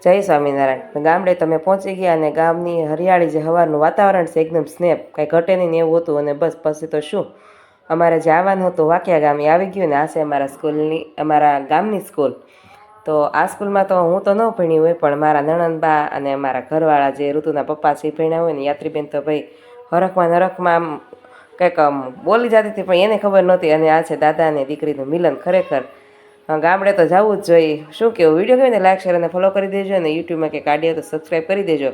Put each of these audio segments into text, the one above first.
જય સ્વામિનારાયણ. ગામડે તમે પહોંચી ગયા અને ગામની હરિયાળી જે હવાનું વાતાવરણ છે એકદમ સ્નેપ, કાંઈ ઘટે નહીં ને એવું હતું. અને બસ પછી તો શું, અમારે જે આવવાનું હતું વાકિયા ગામ એ આવી ગયું ને. આ છે અમારા ગામની સ્કૂલ. તો આ સ્કૂલમાં તો હું તો ન ભણી હોય, પણ મારા નણંદબા અને મારા ઘરવાળા જે ઋતુના પપ્પા છે એ ભણ્યા હોય ને. યાત્રીબેન તો ભાઈ હરખમાં નરખમાં આમ કંઈક બોલી જતી હતી, પણ એને ખબર નહોતી. અને આ છે દાદા અને દીકરીનું મિલન. ખરેખર ગામડે તો જવું જ જોઈએ. શું કેવું, વિડીયો ગમે ને લાઈક શેર અને ફોલો કરી દેજો. અને યુટ્યુબમાં કે કાઢીએ તો સબસ્ક્રાઈબ કરી દેજો.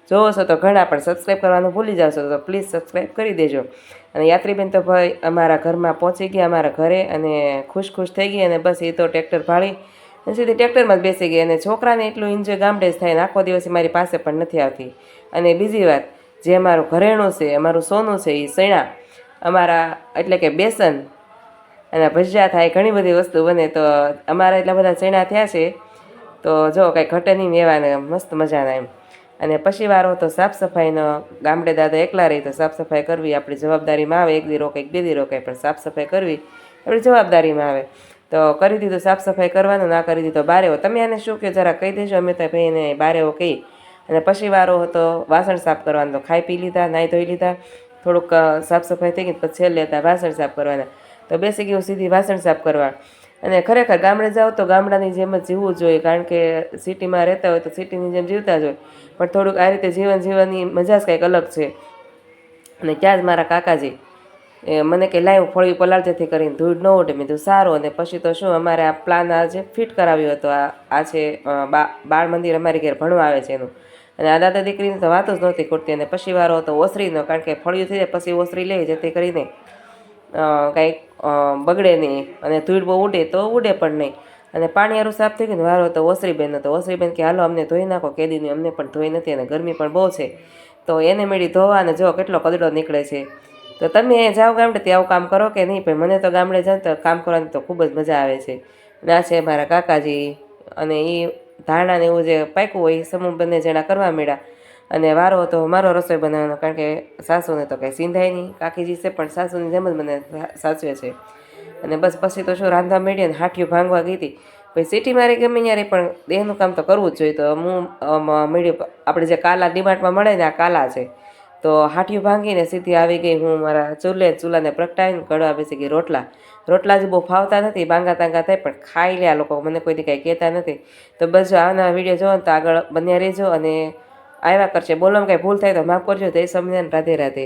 જોવો છો તો ઘણા પણ સબસ્ક્રાઈબ કરવાનું ભૂલી જાવ છો, તો પ્લીઝ સબસ્ક્રાઈબ કરી દેજો. અને યાત્રીબેન તો ભાઈ અમારા ઘરમાં પહોંચી ગયા, અમારા ઘરે, અને ખુશ થઈ ગઈ. અને બસ એ તો ટ્રેક્ટર ભાળી અને સીધી ટ્રેક્ટરમાં જ બેસી ગઈ. અને છોકરાને એટલું એન્જોય ગામડે જ થાય ને આખો દિવસ મારી પાસે પણ નથી આવતી. અને બીજી વાત, જે અમારું ઘરેણું છે, અમારું સોનું છે, એ સૈણા અમારા એટલે કે બેસન અને ભજીયા થાય, ઘણી બધી વસ્તુ બને. તો અમારા એટલા બધા ચણા થયા છે, તો જો કાંઈ ઘટે નહીં એવાને મસ્ત મજાના એમ. અને પછી વારો તો સાફ સફાઈનો. ગામડે દાદા એકલા રહી તો સાફ સફાઈ કરવી આપણી જવાબદારીમાં આવે. એક દી રોકાય, બે દી રોકાય, પણ સાફ સફાઈ કરવી આપણી જવાબદારીમાં આવે. તો કરી દીધું સાફ સફાઈ કરવાનું, ના કરી દીધો બારેવો. તમે આને શું કહો જરા કહી દેજો. અમે તો ભાઈને બારેવો કહી. અને પછી વારો હતો વાસણ સાફ કરવાનો. તો ખાઈ પી લીધા, નાહી ધોઈ લીધા, થોડુંક સાફ સફાઈ થઈ ગઈ, પછી છેલ્લે હતા વાસણ સાફ કરવાના. તો બેસી ગયું સીધી વાસણ સાફ કરવા. અને ખરેખર ગામડે જાઓ તો ગામડાની જેમ જ જીવવું જોઈએ, કારણ કે સિટીમાં રહેતા હોય તો સિટીની જેમ જીવતા જ હોય. પણ થોડુંક આ રીતે જીવન જીવવાની મજા જ કંઈક અલગ છે. અને ત્યાં જ મારા કાકાજી મને કે લાઈવ ફળિયું પલાળ જેથી કરીને ધૂળ ન ઉડે. મેં કીધું સારું. અને પછી તો શું, અમારે આ પ્લાન આજે ફિટ કરાવ્યો હતો. આ છે બાળ મંદિર અમારી ઘેર ભણવા આવે છે એનું. અને આ દાદા દીકરીની તો વાત જ નહોતી ખૂટતી. અને પછી વારો હતો ઓસરીનો, કારણ કે ફળિયું થઈ જાય પછી ઓસરી લે જેથી કરીને કાંઈક બગડે નહીં. અને ધૂળ બહુ ઉડે તો ઉડે પણ નહીં. અને પાણી સારું સાફ થઈ ગયું ને. વારો તો ઓસરીબેનનો. તો ઓસરીબેન કે હાલો અમને ધોઈ નાખો. કેદીની અમને પણ ધોઈ નથી, અને ગરમી પણ બહુ છે. તો એને મેળી ધોવા, અને જો કેટલો કદડો નીકળે છે. તો તમે જાઓ ગામડે ત્યાં આવું કામ કરો કે નહીં? પણ મને તો ગામડે જાઓ તો કામ કરવાની તો ખૂબ જ મજા આવે છે. અને આ છે મારા કાકાજી. અને એ ધાણા ને એવું જે પાક્યું હોય એ સમૂહ બંને જણા કરવા મળ્યા. અને વારો હતો મારો રસોઈ બનાવવાનો, કારણ કે સાસુને તો કંઈ સિંધાય નહીં. કાકીજી છે પણ સાસુની જેમ જ મને સાચવે છે. અને બસ પછી તો શું રાંધવા માંડી અને હાઠિયું ભાંગવા ગઈ હતી. પછી સિટીમાં રહી ગમે ત્યારે પણ દેહનું કામ તો કરવું જ જોઈએ. તો હું મળ્યું આપણે જે કાલા ડીમાર્ટમાં મળે ને, આ કાલા છે. તો હાઠિયું ભાંગીને સીધી આવી ગઈ હું મારા ચૂલાને પ્રગટાવીને કડવા બેસી ગઈ રોટલા જ બહુ ફાવતા નથી, બાંગા તાંગા થાય, પણ ખાઈ લે આ લોકો, મને કોઈ દી કાંઈ કહેતા નથી. તો બસ જો આના વિડીયો જોવો ને તો આગળ બન્યા રહેજો. અને આવ્યા કરશે. બોલવામાં કાંઈ ભૂલ થાય તો માફ કરજો. જય સ્વામિનારાયણ. રાધે રાધે.